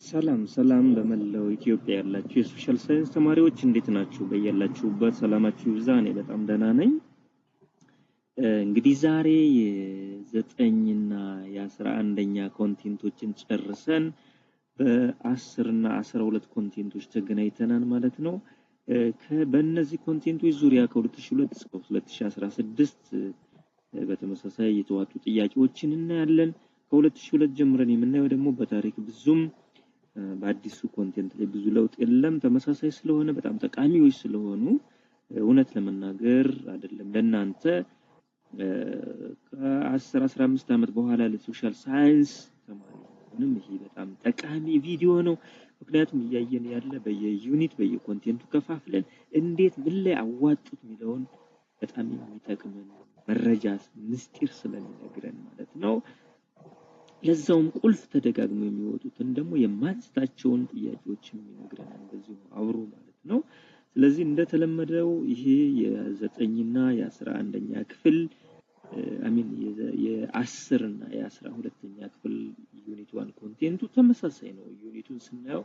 ሰላም ሰላም በመላው ኢትዮጵያ ያላችሁ የሶሻል ሳይንስ ተማሪዎች እንዴት ናችሁ? በያላችሁበት ሰላማችሁ ይብዛ። እኔ በጣም ደህና ነኝ። እንግዲህ ዛሬ የ9ኛ የ11ኛ ኮንቴንቶችን ጨርሰን በ10 እና 12 ኮንቴንቶች ተገናኝተናል ማለት ነው። በእነዚህ ኮንቴንቶች ዙሪያ ከ2002 እስከ 2016 በተመሳሳይ የተዋጡ ጥያቄዎችን እናያለን። ከ2002 ጀምረን የምናየው ደግሞ በታሪክ ብዙም በአዲሱ ኮንቴንት ላይ ብዙ ለውጥ የለም። ተመሳሳይ ስለሆነ በጣም ጠቃሚዎች ስለሆኑ እውነት ለመናገር አይደለም ለናንተ ከ10 15 ዓመት በኋላ ለሶሻል ሳይንስ ተማሪዎችንም ይሄ በጣም ጠቃሚ ቪዲዮ ነው። ምክንያቱም እያየን ያለ በየዩኒት በየኮንቴንቱ ከፋፍለን እንዴት ምን ላይ አዋጡት የሚለውን በጣም የሚጠቅመን መረጃ ምስጢር ስለሚነግረን ማለት ነው። ለዛውም ቁልፍ ተደጋግመው የሚወጡትን ደግሞ የማንስታቸውን ጥያቄዎች የሚነግረን በዚሁ አብሮ ማለት ነው። ስለዚህ እንደተለመደው ይሄ የ9ኛ የ11ኛ ክፍል የ10 እና የ12ኛ ክፍል ዩኒት 1 ኮንቴንቱ ተመሳሳይ ነው። ዩኒቱን ስናየው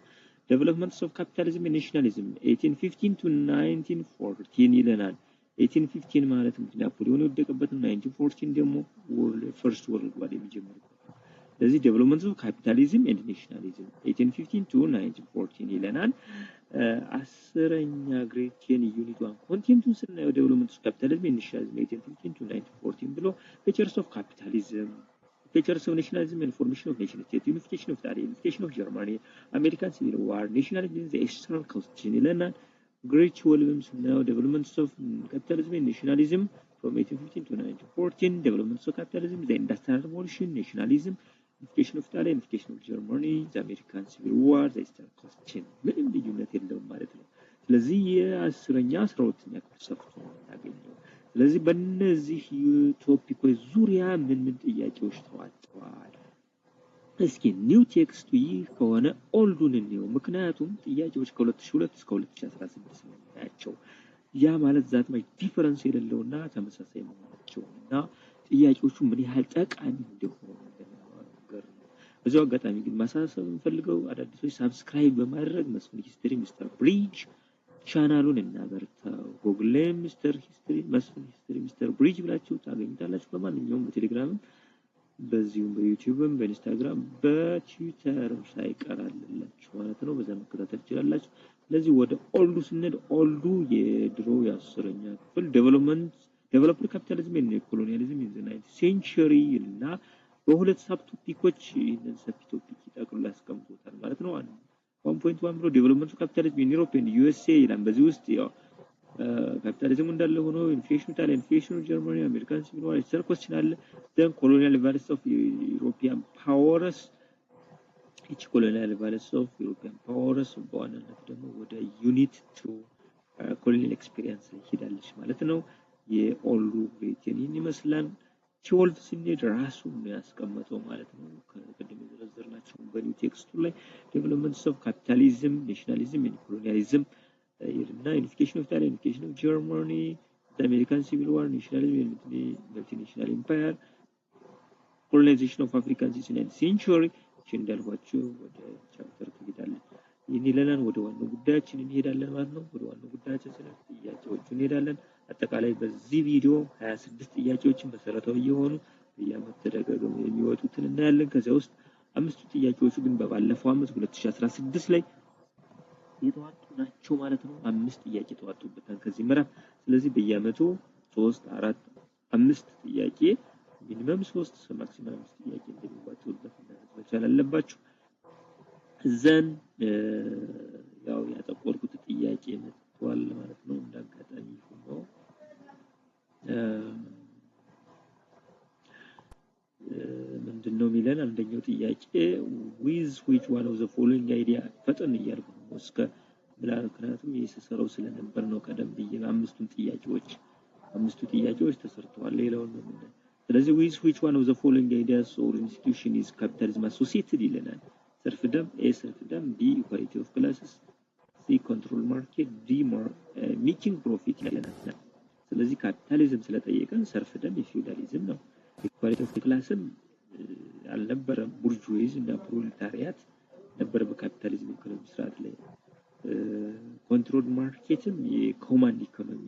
ዴቨሎፕመንትስ ኦፍ ካፒታሊዝም ኤንድ ናሽናሊዝም 1815 to 1914 ይለናል። 1815 ማለት እንግዲህ ናፖሊዮን የወደቀበት እና 1914 ደግሞ ፈርስት ወርልድ ዋር የሚጀምርበት ስለዚህ ዴቨሎፕመንትስ ኦፍ ካፒታሊዝም ኤንድ ናሽናሊዝም 1815 to 1914 ይለናል። 10ኛ ግሬድ 10 ዩኒት 1 ኮንቴንቱን ስናየው ዴቨሎፕመንትስ ኦፍ ካፒታሊዝም ኤንድ ናሽናሊዝም 1815 to 1914 ብሎ ፊቸርስ ኦፍ ካፒታሊዝም ፊቸርስ ኦፍ ናሽናሊዝም ኤንድ ፎርሜሽን ኦፍ ኔሽን ስቴት ዩኒፊኬሽን ኦፍ ኢታሊ ዩኒፊኬሽን ኦፍ ጀርመኒ አሜሪካን ሲቪል ዋር ናሽናሊዝም ዘ ኤስተርን ኮንስቲቱሽን ይለናል። ግሬድ 12 ስናየው ዴቨሎፕመንትስ ኦፍ ካፒታሊዝም ኤንድ ናሽናሊዝም from 1815 to 1914 developments of capitalism the industrial revolution nationalism unification of Italy unification of Germany the American Civil War the Eastern Constitution ምንም ልዩነት የለውም ማለት ነው። ስለዚህ የ10ኛ 12ኛ ክፍል ሰፍቶ እናገኘው። ስለዚህ በእነዚህ ቶፒኮች ዙሪያ ምን ጥያቄዎች ተዋጥተዋል? እስኪ ኒው ቴክስቱ ይህ ከሆነ ኦልዱን እንየው። ምክንያቱም ጥያቄዎች ከ2002 እስከ 2016 ነው ያቸው። ያ ማለት ዛት ማይ ዲፈረንስ የሌለውና ተመሳሳይ መሆናቸውና ጥያቄዎቹ ምን ያህል ጠቃሚ እንደሆኑ ነገር ነው። በዚያው አጋጣሚ ግን ማሳሰብ የምፈልገው አዳዲሶች ሳብስክራይብ በማድረግ መስፍን ሂስትሪ ሚስተር ብሪጅ ቻናሉን እናበርታው። ጉግል ላይ ሚስተር ሂስትሪ መስፍን ሂስትሪ ሚስተር ብሪጅ ብላችሁ ታገኙታላችሁ። በማንኛውም በቴሌግራም በዚሁም በዩቲዩብም በኢንስታግራም በትዊተርም ሳይቀራላችሁ ማለት ነው። በዛ መከታተል ትችላላችሁ። ስለዚህ ወደ ኦልዱ ስንሄድ ኦልዱ የድሮ የ10ኛ ክፍል ዴቨሎፕድ ካፒታሊዝም እና ኮሎኒያሊዝም ኢን ዘ 9th ሴንቸሪ እና በሁለት ሳብ ቶፒኮች ይሄንን ሰፊ ቶፒክ ይጠቅልሎ ያስቀምጡታል ማለት ነው። 1.1 ብሎ ዴቨሎፕመንት ኦፍ ካፒታሊዝም ኢን ዩሮፕ ኤንድ ዩኤስኤ ይላል። በዚህ ውስጥ ያው ካፒታሊዝሙ እንዳለ ሆኖ ኢንፍሌሽን ኢታሊ ኢንፍሌሽን ኦፍ ጀርመኒ አሜሪካን ሲቪል ዋር ኢስተርን ኮስቲን አለ። ዘን ኮሎኒያል ቫልዩስ ኦፍ ዩሮፒያን ፓወርስ each colonial values of European powers በዋናነት ደግሞ ወደ ዩኒት 2 ኮሎኒያል ኤክስፒሪየንስ ሄዳለች ማለት ነው። የኦልዱ ግሬቲን ይመስላል። 12 ስንሄድ ራሱ ነው ያስቀመጠው ማለት ነው። ከቀደም የዘረዘርናቸው በኒው ቴክስቱ ላይ ዴቨሎፕመንትስ ኦፍ ካፒታሊዝም ናሽናሊዝም ኤንድ ኮሎኒያሊዝም እና ዩኒፊኬሽን ኦፍ ኢታሊ ዩኒፊኬሽን ኦፍ ጀርመኒ አሜሪካን ሲቪል ዋር ናሽናሊዝም ኤንድ መልቲናሽናል ኤምፓየር ኮሎናይዜሽን ኦፍ አፍሪካን ሴንቸሪ እንዳልኳችሁ ወደ ቻፕተር ትሄዳለን። ይሄን ይለናል። ወደ ዋናው ጉዳያችን እንሄዳለን ማለት ነው። ወደ ዋናው ጉዳያችን ስለ ጥያቄዎቹ እንሄዳለን። አጠቃላይ በዚህ ቪዲዮ 26 ጥያቄዎችን መሰረታዊ የሆኑ በየዓመቱ ተደጋግመው የሚወጡትን እናያለን። ከዚያ ውስጥ 5ቱ ጥያቄዎቹ ግን በባለፈው ዓመት 2016 ላይ የተዋጡ ናቸው ማለት ነው። 5 ጥያቄ ተዋጡበታል ከዚህ ምዕራፍ። ስለዚህ በየዓመቱ 3 4 5 ጥያቄ ሚኒመም 3 ማክሲመም 5 ጥያቄ እንደሚዋጡበት መቻል አለባችሁ። ዘን ያው ያጠቆርኩት ጥያቄ መጥቷል ማለት ነው። እንዳጋጣሚ ሆኖ ምንድነው የሚለን አንደኛው ጥያቄ with which one of the following idea ፈጠን እያልኩ ነው እስከ ምክንያቱም የሰሰረው ስለነበር ነው። ቀደም ብዬ አምስቱ ጥያቄዎች ተሰርተዋል። ሌላውን ነው ማለት ስለዚህ with which one of the following ideas or institution is capitalism associated ይለናል። ሰርፍደም ኤ ሰርፍደም ቢ ኢኳሊቲ ኦፍ ክላስስ ሲ ኮንትሮል ማርኬት ዲ ሜኪንግ ፕሮፊት ይለናል። ስለዚህ ካፒታሊዝም ስለጠየቀን ሰርፍደም የፊውዳሊዝም ነው። ኢኳሊቲ ኦፍ ክላስም አልነበረም። ቡርጁዋይዝ እና ፕሮሌታሪያት ነበር በካፒታሊዝም ኢኮኖሚ ስርዓት ላይ ኮንትሮል ማርኬትም የኮማንድ ኢኮኖሚ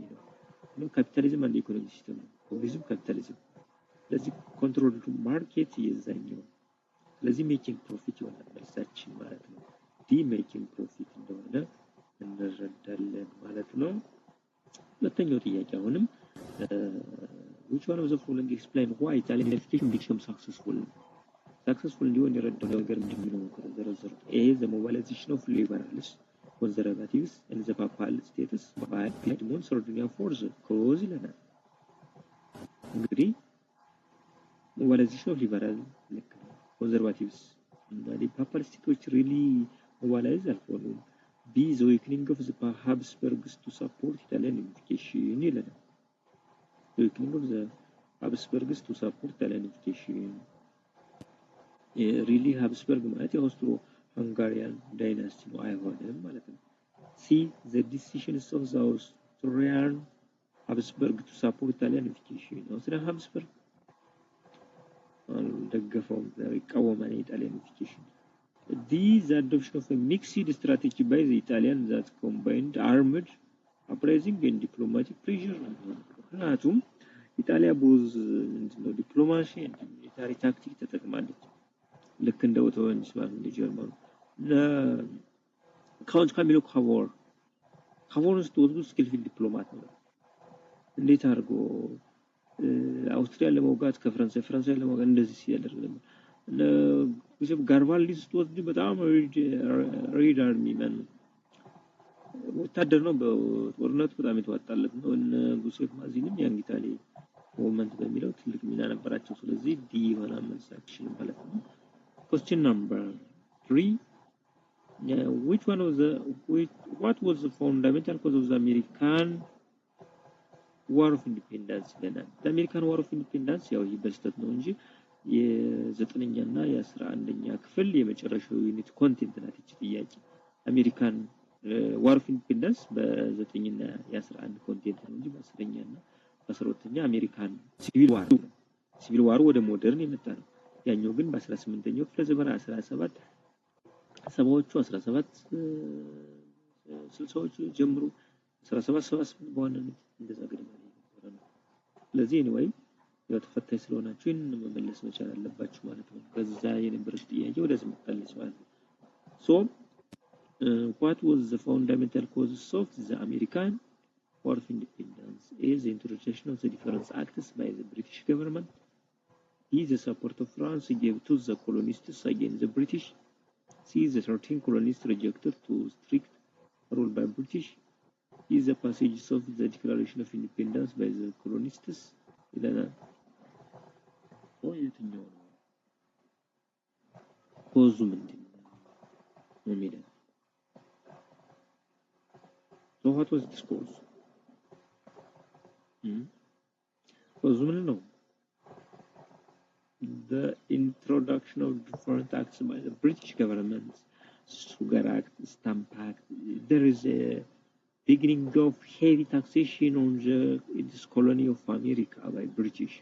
ነው ካፒታሊዝም አንድ ኢኮኖሚ ሲስተም ነው ኮሚኒዝም ካፒታሊዝም ስለዚህ ኮንትሮል ማርኬት የዛኛው ስለዚህ ሜኪንግ ፕሮፊት ይሆናል መልሳችን ማለት ነው ዲ ሜኪንግ ፕሮፊት እንደሆነ እንረዳለን ማለት ነው ሁለተኛው ጥያቄ አሁንም which one of the following explain why Italian unification became successful እንዲሆን የረዳው ነገር ምንድነው ከተዘረዘሩት A the mobilization of liberals conservatives and the papal status by Edmond Sardinia for the cause ይለናል እንግዲህ mobilization of liberal conservatives and the papal states really mobilize alfono B the weakening of the Habsburgs to support Italian unification ይለናል the weakening of the Habsburgs to support Italian unification really Habsburg ማለት የአውስትሮ-ሃንጋሪያን ዳይናስቲ ነው አይሆንም ማለት ነው C the decisions of the Austrian Habsburg to support Italian unification Austrian Habsburg ደገፈው ይቃወማል Italian unification These adoption of a mixed strategy by the Italians that combined armed uprising and diplomatic pressure ምክንያቱም ኢጣሊያ ቦዝ ምንድነው ዲፕሎማሲ and military tactic ተጠቅማለች ልክ እንደ ኦቶማንስ ማለት ነው ጀርመን ካውንት ካሚሎ ካቮርስ ተወዱ ስኪልፊል ዲፕሎማት ነው እንዴት አድርጎ አውስትሪያን ለመውጋት ከፈረንሳይ ለመውጋት እንደዚህ ሲያደርግ ነበር ለጉሴፕ ጋርቫልዲ ስትወስድ በጣም ሬድ አርሚ ማን ወታደር ነው በጦርነቱ በጣም የተዋጣለት ነው እነ ጉሴፕ ማዚንም ያን ኢታሊ ሞመንት በሚለው ትልቅ ሚና ነበራቸው ስለዚህ ዲ ሆና መልሳችን ማለት ነው question number 3 what was the fundamental cause of the American War of Independence then the American War of Independence ያው ይበስተት ነው እንጂ የ9ኛ እና የ11ኛ ክፍል የመጨረሻው ዩኒት ኮንቴንት ናት እቺ ጥያቄ አሜሪካን War of Independence በ9ኛ እና የ11 ኮንቴንት ነው እንጂ በ10ኛ እና በ12ኛ አሜሪካን ሲቪል ዋር ወደ ሞደርን የመጣ ነው ያኛው ግን በ18ኛው ክፍለ ዘመን 17 ሰባዎቹ 17 60ዎቹ ጀምሮ 1778 በዋናነት እንደዛ ገደማ ነው ስለዚህ anyway ተፈታኝ ስለሆናችሁ ይሄንን መመለስ መቻል አለባችሁ ማለት ነው ከዛ የነበረው ጥያቄ ወደዚህ መጣለች ማለት ነው so what was the fundamental causes of the American War of Independence is the introduction of the different acts by the British government is the support of France gave to the colonists against the British see the 13 colonists rejected to strict rule by British is the passages of the Declaration of Independence by the colonists ilana የትኛው ነው ኮዙ ምንድነው የሚለው so what was this cause ኮዙ ምን ነው the introduction of different acts by the British government Sugar Act Stamp Act there is a beginning of heavy taxation on this colony of America by British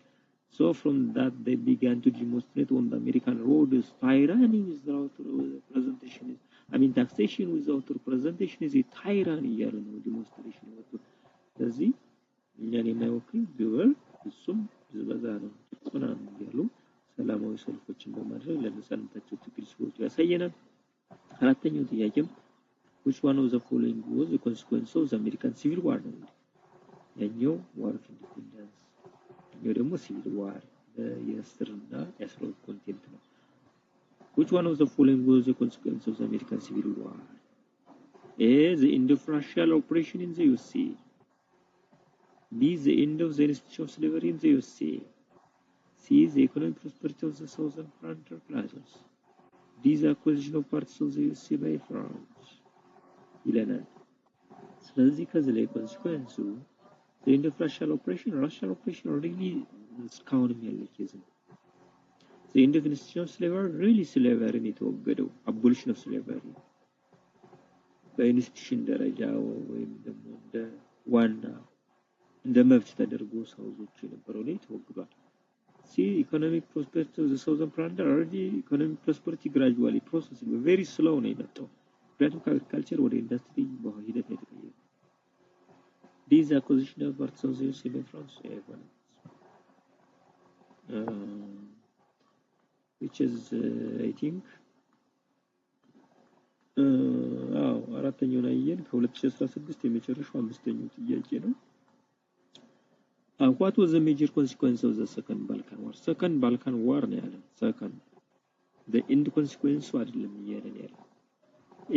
So from that they began to demonstrate on the American roads tyranny without representation taxation without representation is a tyranny ያለ ነው demonstration ወጥቶ ስለዚህ እኛን የማይወክል ግብር እሱም ዝበዛ ነው ጽናን ያሉ ሰላማዊ ሰልፎችን በማድረግ ለነጻነታቸው ትግል ሲወጡ ያሳየናል አራተኛው ጥያቄም which one of the following was the consequence of the American Civil War ነው ያኛው War of Independence ይሄ ደግሞ ሲቪል ዋር የስርና የስሮት ኮንቴንት ነው which one of the following was the consequence of the American Civil War A the end of racial oppression in the USA B the end of the institution of slavery in the USA C the economic prosperity of the southern frontier classes D the acquisition of parts of the USA by France ይለናል ስለዚህ ከዚህ ላይ ኮንሲኩዌንሱ the end of racial oppression really እስካሁንም ያለ ኬዝ ነው the end of institution of slavery really slavery ነው የተወገደው abolition of slavery በኢንስቲትዩሽን ደረጃ ወይም ደግሞ እንደ ዋና እንደ መብት ተደርጎ ሰውዞች የነበረው ላይ ተወግዷል See, economic prosperity of the southern planter already economic prosperity gradually processing very slow ነው የመጣው ምክንያቱም ከአግሪካልቸር ወደ ኢንዱስትሪ ሂደት ነው የተቀየረው። These acquisition of parts of the semi France which is I think አራተኛውን አየን ከ2016 የመጨረሻው አምስተኛው ጥያቄ ነው። What was the major consequence of the Second Balkan War? Second Balkan War ነው ያለው second the end consequence አይደለም እያለን ያለው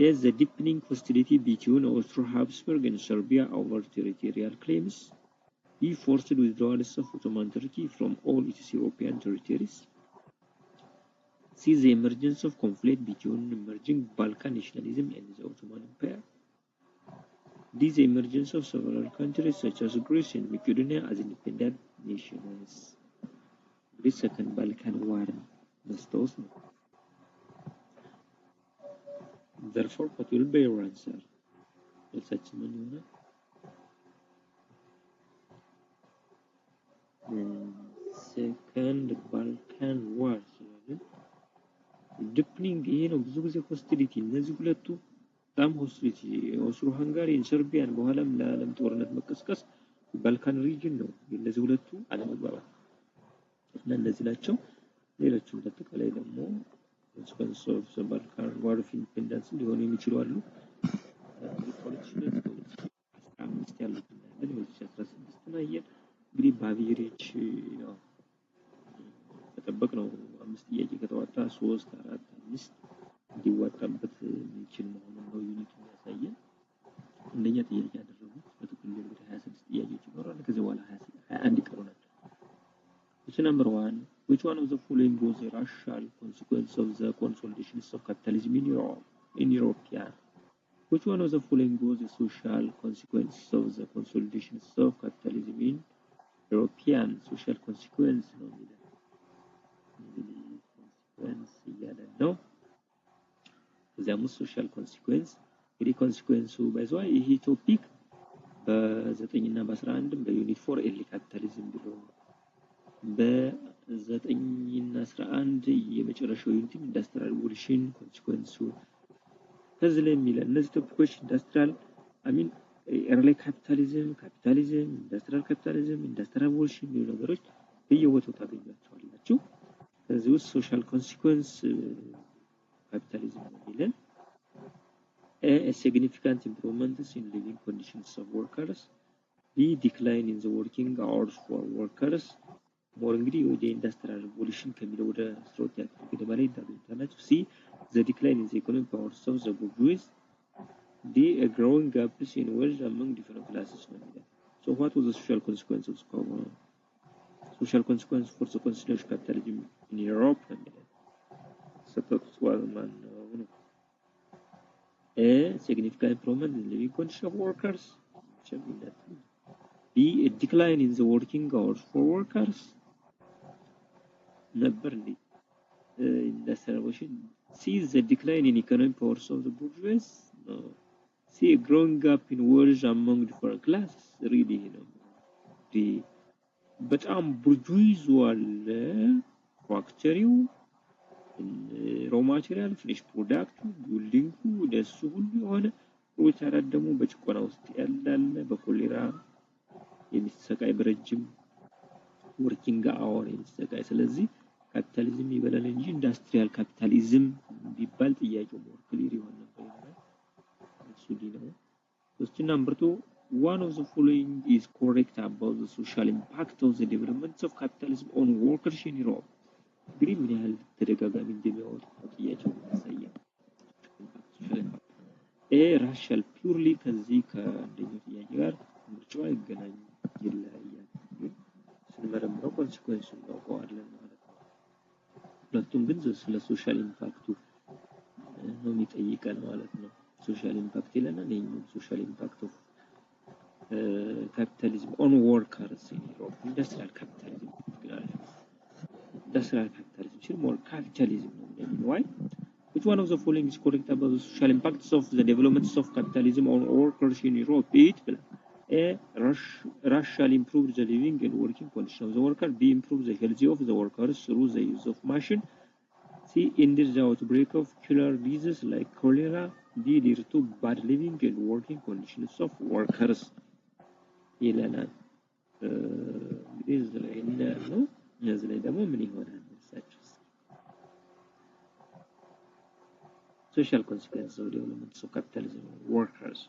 is the deepening hostility between Austro-Habsburg and Serbia over territorial claims. He forced withdrawal of Ottoman Turkey from all its European territories. See the emergence of conflict between emerging Balkan nationalism and the Ottoman Empire. This emergence of several countries such as Greece and Macedonia as independent nations. The Second Balkan War መስታወስ ነው። Therefore, what will be your answer? መልሳችን ምን ይሆናል? Second Balkan War ስለዚህ ዲፕኒንግ ይሄ ነው። ብዙ ጊዜ ሆስቲሊቲ እነዚህ ሁለቱ በጣም ሆስቲሊቲ ኦስትሮ ሃንጋሪን ሰርቢያን በኋላም ለዓለም ጦርነት መቀስቀስ ባልካን ሪጅን ነው። እነዚህ ሁለቱ አለመግባባት እና እነዚህ ናቸው። ሌሎችም በአጠቃላይ ደግሞ consequence of the Balkan War of Independence ሊሆኑ የሚችሉ አሉ። አምስት ያሉት እናያለን። 2016 እናየን። እንግዲህ በአቬሬጅ ያው ተጠበቅ ነው። አምስት ጥያቄ ከተዋጣ 3 4 5 እንዲዋጣበት የሚችል መሆኑን ነው ዩኒት የሚያሳየን። አንደኛ ጥያቄ ያደረጉት በጥቅሉ እንግዲህ 26 ጥያቄዎች ይኖራሉ። ከዚህ በኋላ 21 ይቀሩናል። Question number 1. Which one of the following was a rational consequence of the consolidation of capitalism in Europe? Which one of the following was a social consequence of the consolidation of capitalism in European social consequence? Consequence እያለ ነው። እዚያም social consequence እንግዲህ consequence በዛ ይሄ ቶፒክ በ9 እና በ11 በዩኒት 4 ኤሊ ካፒታሊዝም ብሎ በ9 እና 11 የመጨረሻው ዩኒት ኢንዱስትሪያል ሪቮሉሽን ኮንሲኩዌንሱ ከዚህ ላይ የሚለው እነዚህ ቶፒኮች ኢንዱስትሪያል ኤርሊ ካፒታሊዝም ኢንዱስትሪያል ካፒታሊዝም ኢንዱስትሪያል ሪቮሉሽን የሚሉ ነገሮች በየቦታው ታገኛቸዋላችሁ። ከዚህ ውስጥ ሶሻል ኮንሲኩዌንስ ካፒታሊዝም ነው የሚለን a significant improvements in living conditions of workers, the decline in the working hours for workers. more እንግዲህ ወደ ኢንዱስትሪያል ሪቮሉሽን ከሚለው ወደ ስትሮት ያደረገ ማለት ታገኛላችሁ። see the decline in the economic powers of the bourgeoisie, the growing gaps in wealth among different classes ነው የሚለው so what was the social consequences of social consequence for the consolidation of capitalism in Europe ነው የሚለው ሰጠቱት ዋልማን ነው a significant improvement in living conditions of workers, b a decline in the working hours for workers, number d industrial revolution, c the decline in economic powers of the bourgeoisie, no. c a growing gap in wealth among different classes, really d በጣም ቡርጁይዟል ፋክተሪው ሮ ማቴሪያል ፍሬሽ ፕሮዳክቱ ቢልዲንጉ ደሱ ሁሉ የሆነ ፕሮሌታሪያት ደግሞ በጭቆና ውስጥ ያላለ በኮሌራ የሚሰቃይ በረጅም ወርኪንግ አወር የሚሰቃይ ስለዚህ ካፒታሊዝም ይበላል እንጂ ኢንዱስትሪያል ካፒታሊዝም ቢባል ጥያቄው ሞር ክሊር ይሆን ነበር ይላል እሱ ነው። question number 2. One of the following is correct about the social impact of the development of capitalism on workers in Europe. እንግዲህ ምን ያህል ተደጋጋሚ እንደሚያወጡ ጥያቄው ያሳያል። ራሻል ፒውርሊ ከዚህ ከአንደኛው ጥያቄ ጋር ምርጫው አይገናኝም ይለያያል። ስንመረምረው ኮንሲኩዌንሱን እናውቀዋለን ማለት ነው። ሁለቱም ግን ስለ ሶሻል ኢምፓክቱ ነው የሚጠይቀን ማለት ነው። ሶሻል ኢምፓክት ይለናል። ይሄኛው ሶሻል ኢምፓክት ኦፍ capitalism on workers in Europe. Industrial capitalism. Industrial capitalism. More capitalism. Why? Which one of the following is correct about the social impacts of the developments of capitalism on workers in Europe? Russia shall improve the living and working condition of the worker. B. Improve the health of the workers through the use of machine. C. End the outbreak of killer diseases like cholera. D. Lead to bad living and working conditions of workers. ይለናል። እንግዲህ እዚህ ላይ እንዳለው እዚህ ላይ ደግሞ ምን ይሆናል መሰላችሁ? Social consequences of development of capitalism on workers.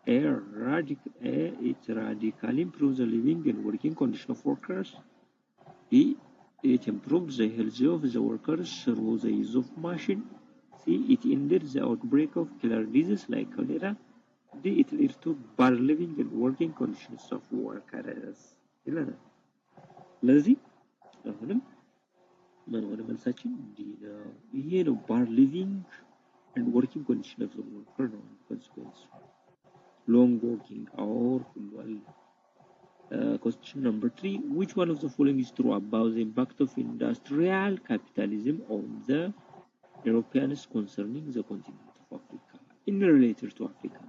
A. It radically improves the living and working condition of workers. B. It improves the health of the workers through the use of machine. C. It ended the outbreak of killer diseases like cholera. D. It leads to bad living and working conditions of workers. ይለናል። ስለዚህ አሁንም ምን ሆነ መልሳችን ዲ ነው። ይሄ ነው bad living and working condition of the worker ነው consequence. Long working hour ሁሉ አለ። Question number 3. Which one of the following is true about the impact of industrial capitalism on the Europeans concerning the continent of Africa? In relation to Africa.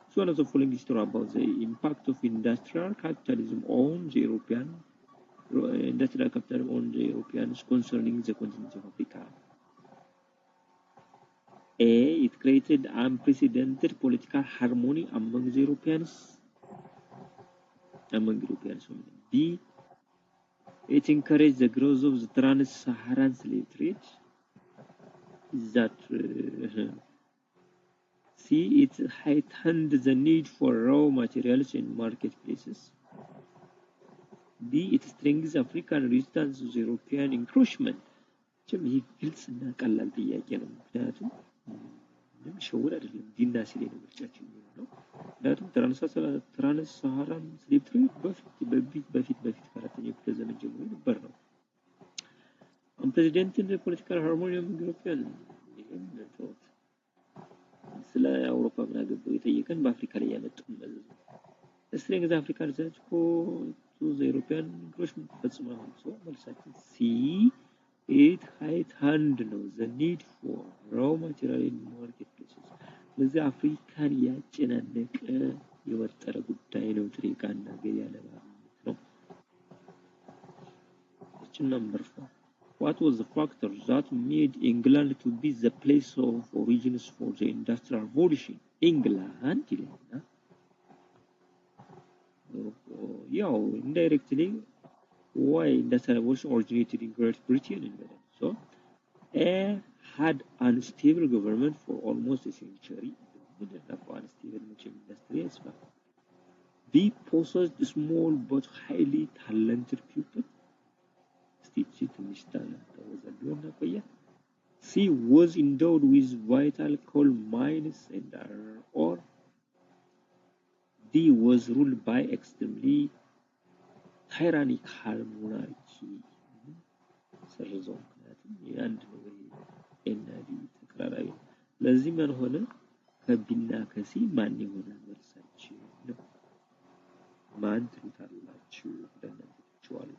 Which one of the following is true about the impact of industrial capitalism on the Europeans concerning the continent of Africa? A. It created unprecedented political harmony among Europeans. B. It encouraged the growth of the trans-Saharan slave trade. Is that C. It heightened the need for raw materials in marketplaces. D. It strengthens African resistance to European encroachment. ይህ ግልጽና ቀላል ጥያቄ ነው። ምክንያቱም ምንም ሸውር አይደለም። ዲና ሲል ነው ምርጫችን የሚሆነው። ምክንያቱም ትራንስ ሳሃራን ስሌቭ ትሬድ በፊት ከአራተኛው ክፍለ ዘመን ጀምሮ ነበር ነው። ፕሬዚደንትን ፖለቲካል ሃርሞኒ አመንግ ዩሮፒያን ይሄን ነው። ስለ አውሮፓ ምን አገባው የጠየቀን በአፍሪካ ላይ ያመጣው መዘዝ ነው። ስትሬንግዝ አፍሪካን ዘች ቱ ዘ ዩሮፒያን ኢንክሮችመንት ፈጽሟል። መልሳችን ሲ It heightened the need for raw material in marketplaces. ስለዚህ አፍሪካን ያጨናነቀ የወጠረ ጉዳይ ነው። ጥሬ ዕቃና ገበያ ለማግኘት ነው። Question number 4. What was the factor that made England to be the place of origins for the Industrial Revolution? England ይላልና ያው indirectly why Industrial Revolution originated in Great Britain and so A. Had unstable government for almost a century. B. Possessed small but highly talented people. C. Was endowed with vital coal mines and iron ore. D. Was ruled by extremely tyrannical monarchy. ሰርዘው ምክንያቱም የአንድ ነገር ኤንዲ ተቀራራቢ ለዚህ ምን ሆነ ከቢና ከሲ ማን ይሆናል መልሳችን ነው። ማን ትሉታላችሁ ለነጥቷል።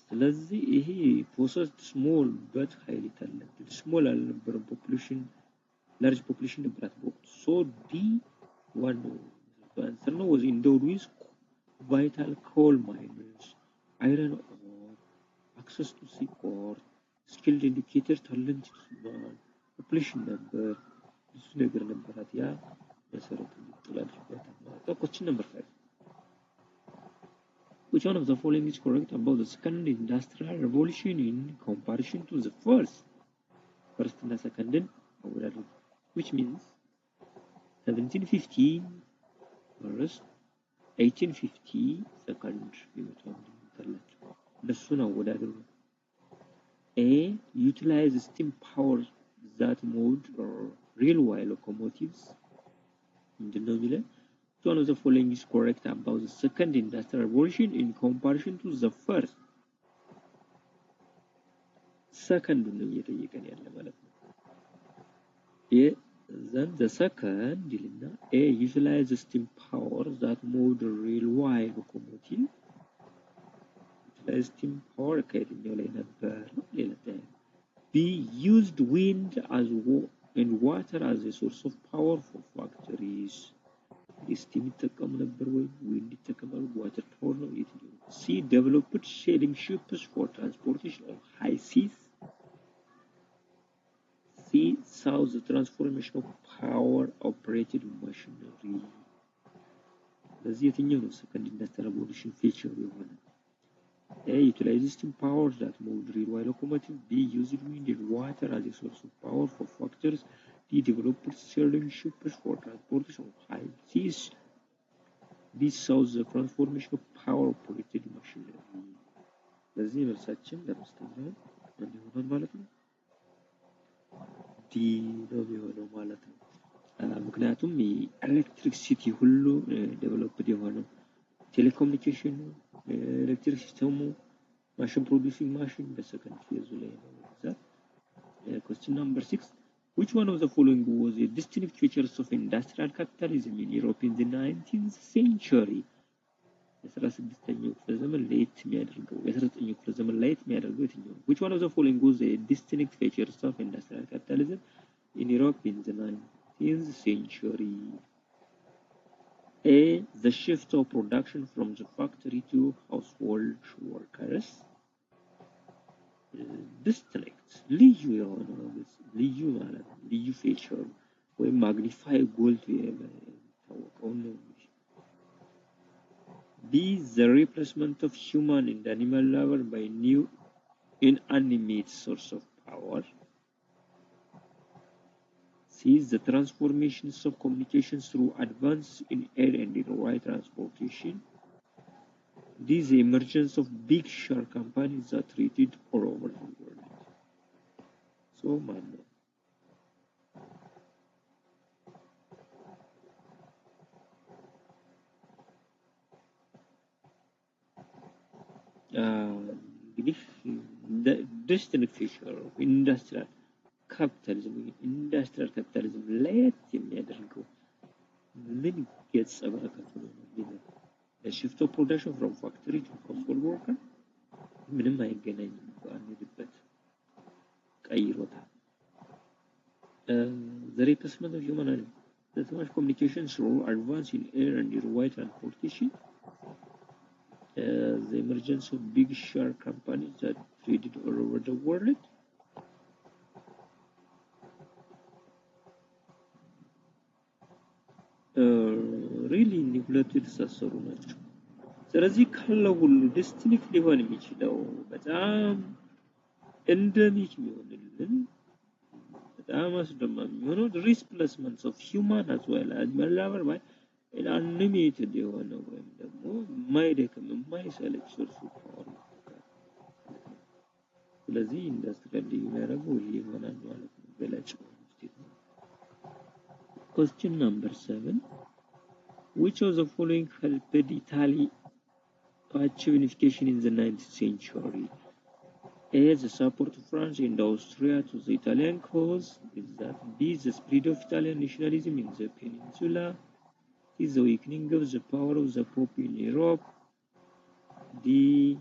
ስለዚህ ይሄ possessed small but highly talented small አልነበረም population large population ነበራት በወቅቱ so D one answer no was endowed with vital coal miners, iron ore, access to seaport, skilled educated, talented man, population number, this ነገር ነበራት ያ መሰረቱ ጥላልበት ነው። Question number 5. Which one of the following is correct about the second industrial revolution in comparison to the first? First and second which means 1715 first 1850 second እነሱን አወዳደሩ። A. Utilize steam power that moved railway locomotives. ምንድነው የሚለው? One of the following is correct about the second industrial revolution in comparison to the first. Second ነው እየጠየቀን ያለ ማለት ነው። Then the second ይልና A. Utilize steam power that moved railway locomotive. Utilize steam power ከየትኛው ላይ ነበር? ሌላ B. Used wind as and water as a source of power for factories. steam ይጠቀሙ ነበር ወይ wind ይጠቀማሉ? water power ነው የትኛው? C. Developed sailing ships for transportation on high seas. C. Saw the transformation of power operated machinery. ለዚህ የትኛው ነው second industrial revolution feature የሆነ? A. Utilized steam power that moved railway locomotive. B. Used wind and water as a source of power for factories. D. Developed sailing ships for transportation on high seas. D. Saw the transformation of power operated machinery. ለዚህ መልሳችን ለምስተኛው ምን ይሆናል ማለት ነው? D ነው የሚሆነው ማለት ነው። ምክንያቱም የኤሌክትሪክሲቲ ሁሉ ዴቨሎፕድ የሆነው ቴሌኮሙኒኬሽን ኤሌክትሪክ ሲስተሙ ማሽን ፕሮዲዩሲንግ ማሽን በሰከንድ ፌዝ ላይ ነው። question number 6 which one of the following was a distinct features of industrial capitalism in Europe in the 19th century? የ16ኛው ክፍለ ዘመን ለየት የሚያደርገው የ19ኛው ክፍለ ዘመን ለየት የሚያደርገው የትኛው? which one of the following was a distinct features of industrial capitalism in Europe in the 19th century? A. The shift of production from the factory to household workers. Distinct ልዩ የሆነ ልዩ ማለት ልዩ feature ወይም magnify ጎልቶ የሚታወቀው ነው። B. The replacement of human and animal labor by new inanimate source of power. C. The transformations of communications through advance in air and railway transportation. D. The emergence of big share companies that traded all over the world. So, man. እንግዲህ distinct feature of industrial capitalism ኢንዱስትሪያል ካፒታሊዝም ለየት የሚያደርገው ምን ገጸ በረከቱ ነው? shift of production from factory to household worker ምንም አይገናኝም። ባንሄድበት ቀይሮታል። the replacement of human and the communication through advance in air and railway transportation. The emergence of big share companies that traded all over the world. really ሁለቱ የተሳሰሩ ናቸው። ስለዚህ ካለው ሁሉ ዲስቲንክት ሊሆን የሚችለው በጣም ኤንደሚክ የሚሆንልን በጣም አስደማሚ የሚሆነው replacement of human as well as labor by animated የሆነ ወይም ደግሞ የማይደክም የማይሰለች ሶርስ ፓወር ነው። ስለዚህ ኢንዱስትሪያል የሚያደርገው ይሄ ይሆናል ማለት ነው። ገላጭ question number 7 which of the following helped Italy to achieve unification in the 19th century? A. The support of France and Austria to the Italian cause. Is that B. The spread of Italian nationalism in the peninsula. C. The weakening of the power of the Pope in Europe. D.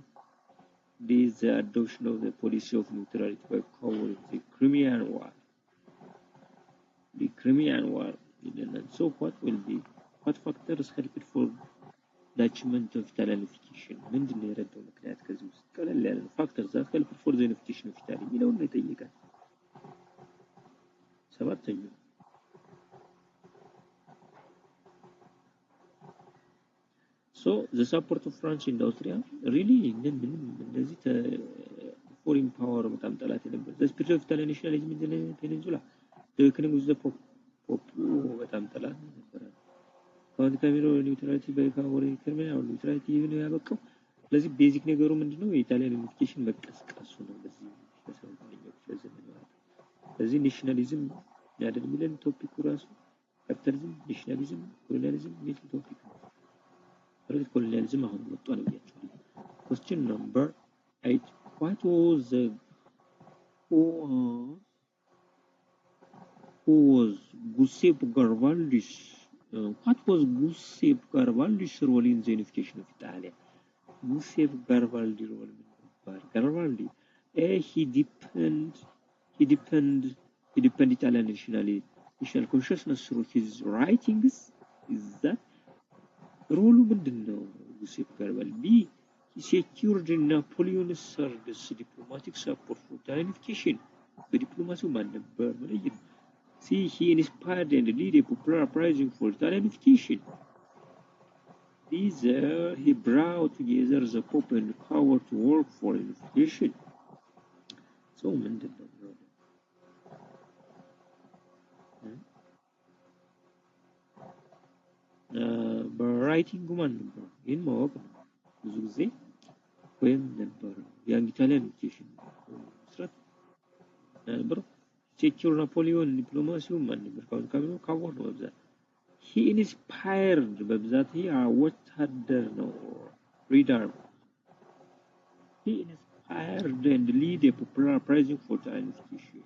The adoption of the policy of neutrality by power in the Crimean War. The Crimean War. And so what factors helped for the achievement of Italian unification? ምንድን ነው የረዳው ምክንያት? ከዚህ ውስጥ ቀለል ያለ factors that helped for the unification of Italy የሚለውን ነው የጠየቀን። ሰባተኛው so the support of France and Austria really እንደዚህ foreign power በጣም ጠላት ነበር። the spirit of Italian nationalism in the peninsula the weakening of the Pope በጣም ጠላት ነበር። ካውንት ካሜሮ ኒውትራሊቲ በካወሪ ከርሜና ኒውትራሊቲ ነው ያበቃው። ስለዚህ ቤዚክ ነገሩ ምንድነው? የኢጣሊያን ዩኒፊኬሽን መቀስቀሱ ነው። በዚህ በሰማንያኛው ክፍለ ዘመን ማለት ነው። ስለዚህ ናሽናሊዝም ያደል ሚለን ቶፒኩ ራሱ ካፒታሊዝም፣ ናሽናሊዝም፣ ኮሎኒያሊዝም ሚል ቶፒክ ነው። ስለዚህ ኮሎኒያሊዝም አሁን መጥቷል ብያችኋለሁ። question number 8 what was Giuseppe Garibaldi's what was Giuseppe Garibaldi's role in the unification of Italy? Giuseppe Garibaldi role. Garibaldi, he deepened he depend Italian national consciousness through his writings. Is that role ምንድነው? ዮሴፍ ገርበል B. He secured Napoleon's diplomatic support for Italian unification. በዲፕሎማሲው ማን ነበር? C. He inspired and led a popular uprising for Italian unification. He brought together the Pope and power to work for unification. So ምንድነው? በራይቲንጉ ማን ነበር? ይህን ማወቅ ነው። ብዙ ጊዜ ወይም ነበር ያን ኢታሊያን ዩኒፊኬሽን መስራት ነበር። ሴኪዩር ናፖሊዮን ዲፕሎማሲው ማን ነበር? ካወር ነው በብዛት he inspired በብዛት ይሄ ወታደር ነው። ሪደር he inspired and lead a popular uprising for Italian unification.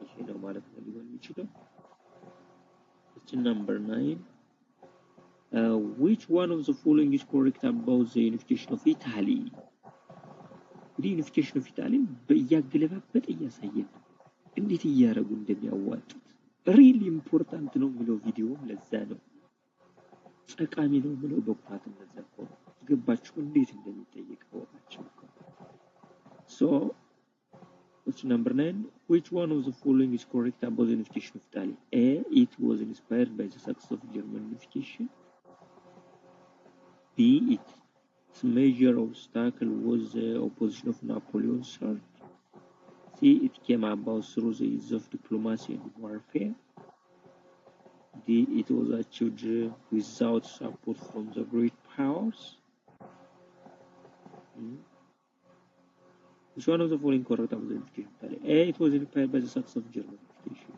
ይሄ ነው ማለት ነው ሊሆን የሚችለው። Question number 9. Which one of the following is correct about the unification of Italy? The unification of Italy በያገለባበጥ እያሳየን እንዴት እያደረጉ እንደሚያዋጡት really important ነው የሚለው ቪዲዮ ለዛ ነው ጠቃሚ ነው የሚለው በኩራት እንደዛ ነው ገባችሁ እንዴት እንደሚጠይቀው ወጣችሁ so question number 9 which one of the following is correct about the unification of Italy? A. It was inspired by the success of German unification. B. Its major obstacle was the opposition of Napoleon III. C. It came about through the use of diplomacy and warfare. D. It was achieved without support from the great powers. Which one of the following correct about the unification of Italy? A. It was inspired by the success of German unification.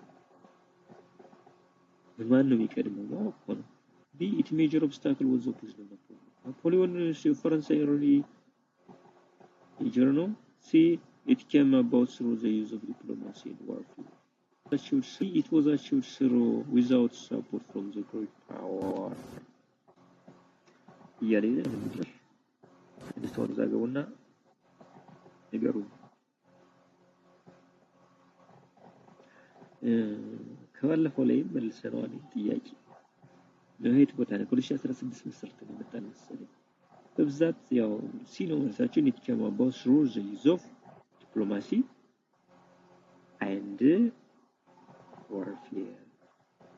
B. Its major obstacle was the opposition of Napoleon. Napoleon ፈረንሳይ really ነው. C. It came about through the use of diplomacy and warfare. C. It was achieved through without support from the great power. እያለ እንግዲህ እንድትወር ዛገውና ነገሩ ከባለፈው ላይ መልሰናል ጥያቄ ለሄት ቦታ ነው 2016 መስርት ነው መጣን መሰለኝ በብዛት ያው ሲ ነው መልሳችን it came about through the use of diplomacy and warfare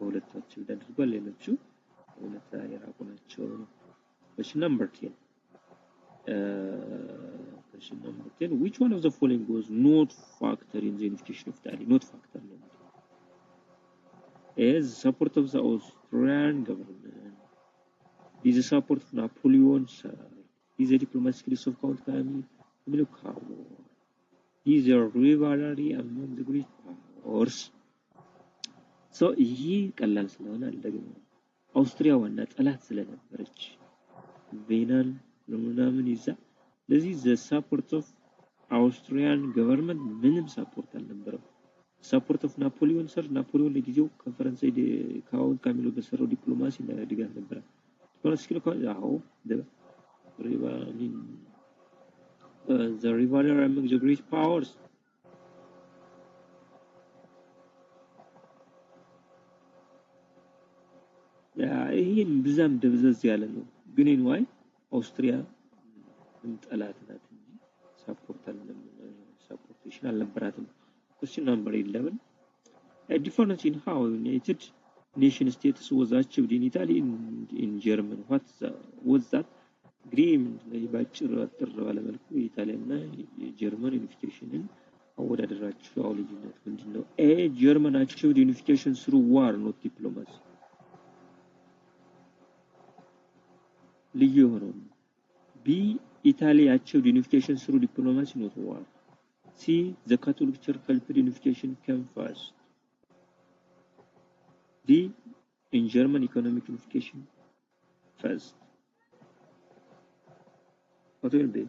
ሁለታቸው አድርጓል ለነሱ ሁለታ የራቁ ናቸው question number 10 question number 10 which one of the following was not factor in the unification of Italy? Not factor no is support of the Austrian government, is the support of Napoleon III, is the diplomatic risk of Count Camillo, is the rivalry among the great powers. So ይሄ ቀላል ስለሆነ አልደግሞ አውስትሪያ ዋና ጠላት ስለነበረች ቬናን ለምናምን ይዛ ለዚህ the support of Austrian government ምንም ሰፖርት አልነበረው support of Napoleon sir Napoleon ለጊዜው ከፈረንሳይ ካውንት ካሚሎ በሰራው ዲፕሎማሲ እና ድጋፍ ነበር ዲፕሎማሲ ያው the rivalry among the great powers ያ ይሄን ብዛም ደብዘዝ ያለ ነው ግን እንዋይ አውስትሪያ ጠላት ናት እንጂ ሰፖርቴሽን አልነበራትም Question number 11. A difference in how United Nation status was achieved in Italy and in Germany. What was that? Agreement ባጭሩ አጥር ባለ መልኩ ኢጣሊያና የጀርመን ዩኒፊኬሽንን አወዳደራቸው ልዩነት ምንድነው? A. German achieved unification through war, not diplomacy. ልዩ ሆኖ B. Italy achieved unification through diplomacy, not war. C. The Catholic Church helped unification came first. D. In German economic unification first. What will be?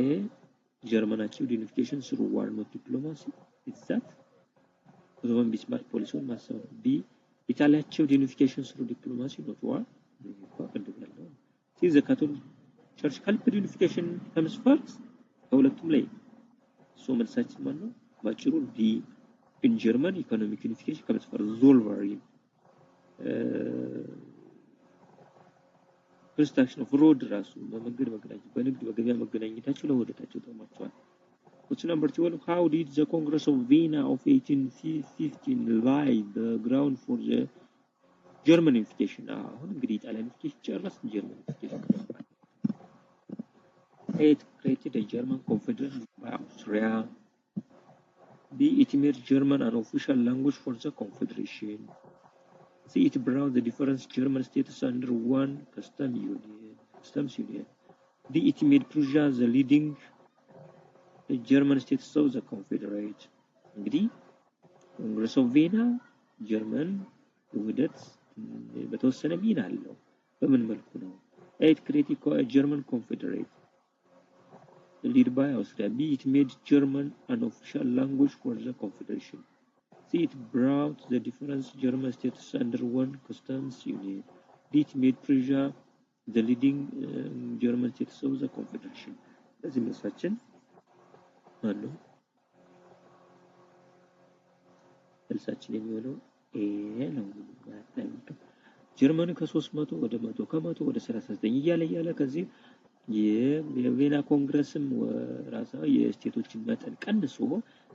A. German achieved unification through war, not diplomacy. It's that. Ottoman Bismarck policy on massive. B. Italy achieved unification through diplomacy, not war. C. The Catholic Church helped unification comes first. ሁለቱም ላይ ሶ መልሳችን ማለት ነው ባጭሩ ዲ in German economic unification comes for Zollverein construction of road ራሱ በመንገድ መገናኘት በንግድ በገበያ መገናኘታቸው ለወደታቸው ጠቅሟቸዋል። Question number 12 how did the Congress of Vienna of 1815 lay the ground for the German unification? አሁን እንግዲህ ጣሊያን unification ጨረስን ጀርመን unification it created a German confederation by Austria. B. It made German an official language for the confederation. C. It brought the different German states under one customs union. D. It made Prussia the leading German states of the confederate. እንግዲህ ኮንግረስ ኦፍ ቪየና ጀርመን ውህደት በተወሰነ ሚና አለው። በምን መልኩ ነው? It created a German confederate led by Austria. B. It made German an official language for the confederation. C. It brought the different German states under one customs union. D. It made Prussia the leading German states of the confederation. ለዚህ መልሳችን ማን ነው? መልሳችን የሚሆነው ኤ ነው። ጀርመን ከ300 ወደ 100 ከ100 ወደ 39 እያለ ከዚህ የቬና ኮንግረስም ራሳ የስቴቶችን መጠን ቀንሶ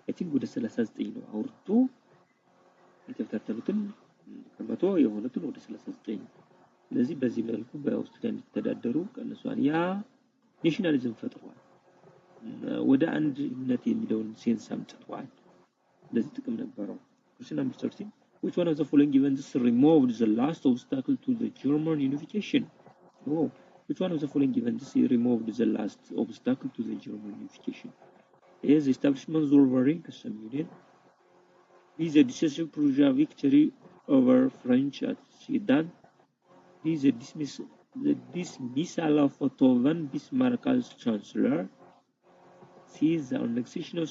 አይ ቲንክ ወደ 39 ነው አውርዶ የተፈታተሉትን ከ100 የሆኑትን ወደ 39 ስለዚህ በዚህ መልኩ በአውስትሪያ እንዲተዳደሩ ቀንሷል። ያ ኔሽናሊዝም ፈጥሯል። ወደ አንድነት የሚለውን ሴንስ አምጥቷል። ለዚህ ጥቅም ነበረው። Question number 13 which one of the following events removed the last obstacle to the German unification? Oh, which one of the following events removed the last obstacle to the German unification? A. The establishment of Zollverein custom union. B. The decisive Prussia victory over French at Sedan. D. The dismissal of Otto von Bismarck as chancellor. C. The annexation of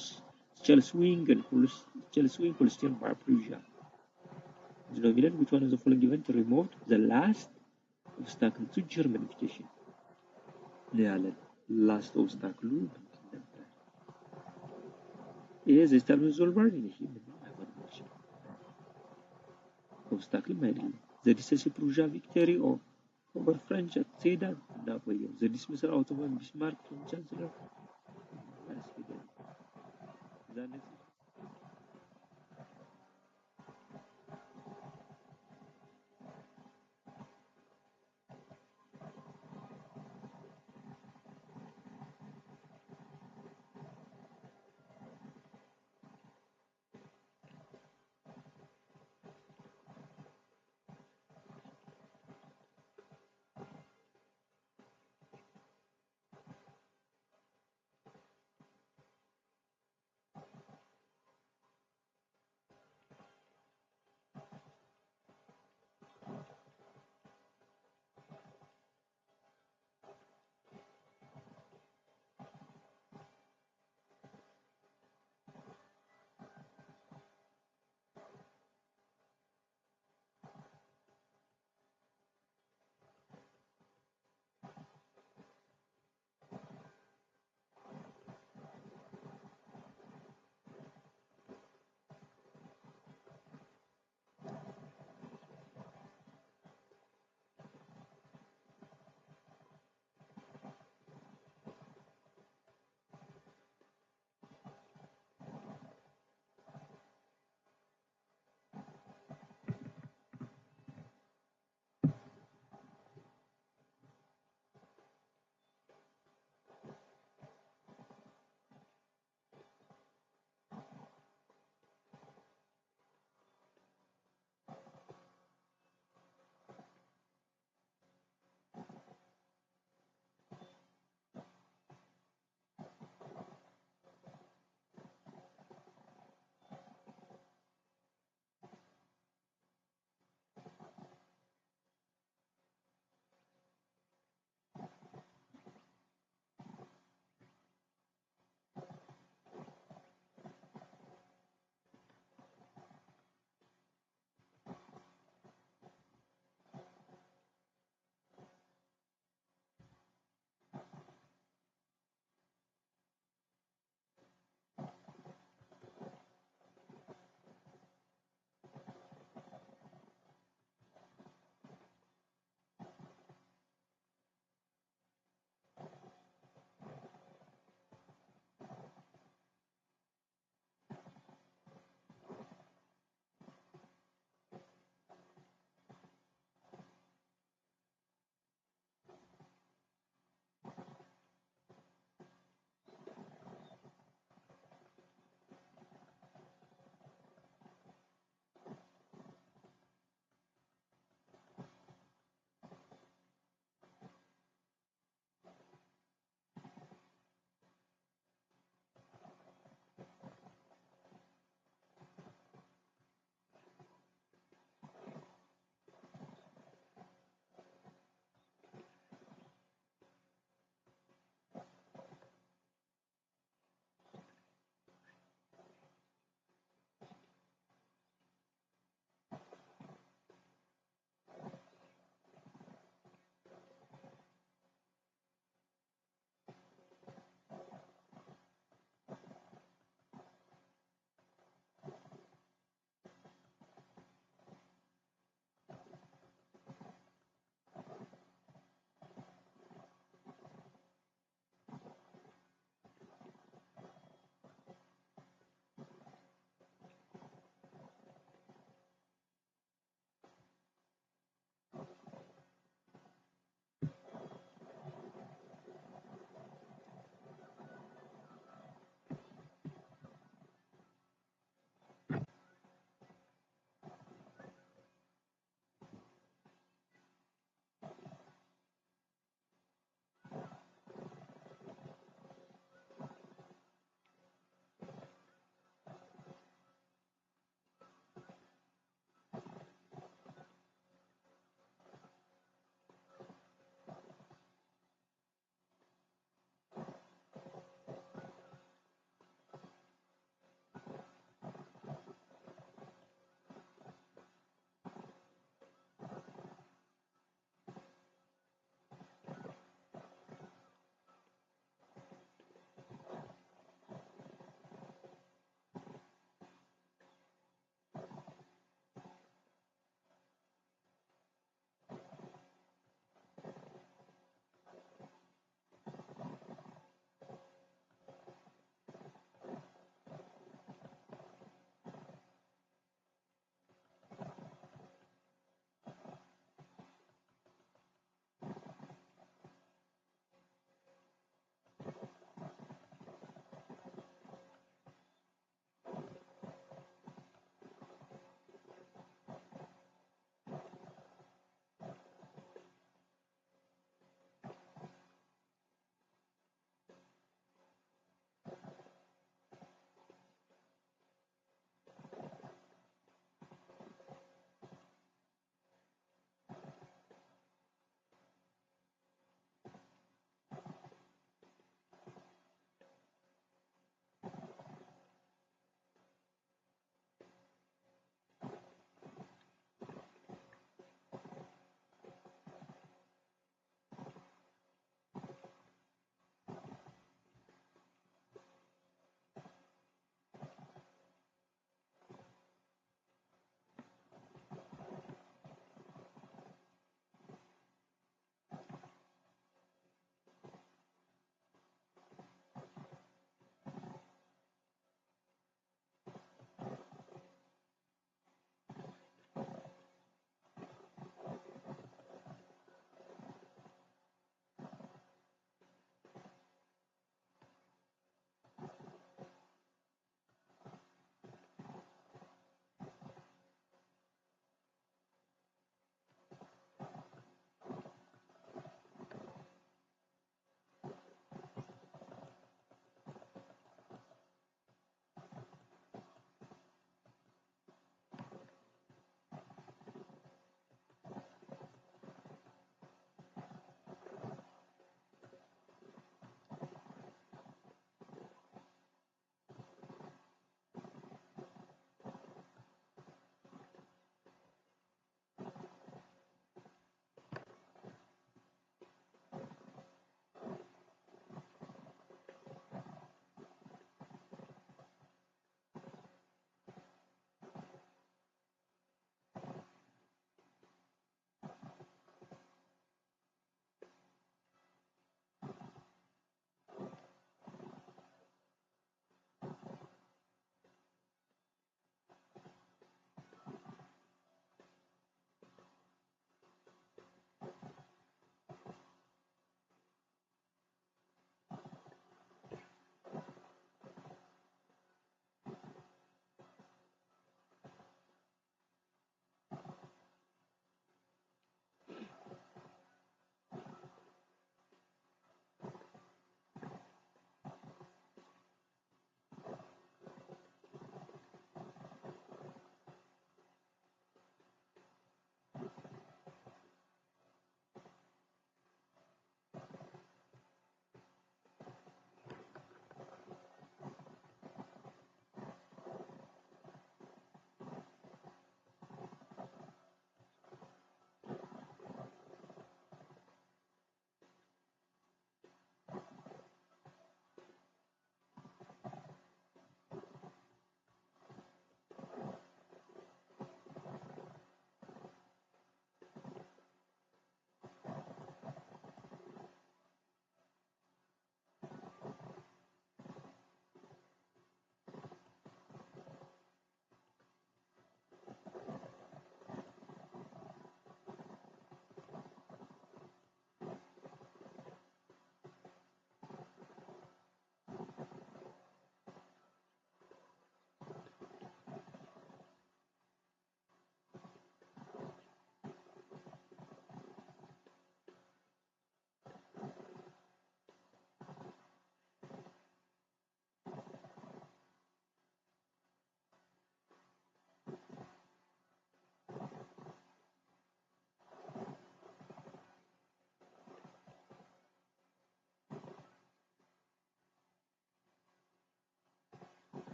Schleswig-Holstein by Prussia. Which one of the following events removed the last obstacle to German unification? Last obstacle is the establishment of Zollverein. Obstacle አይደለም። The decisive Prussia victory over French at Sedan. The dismissal of Otto von Bismarck from chancellor.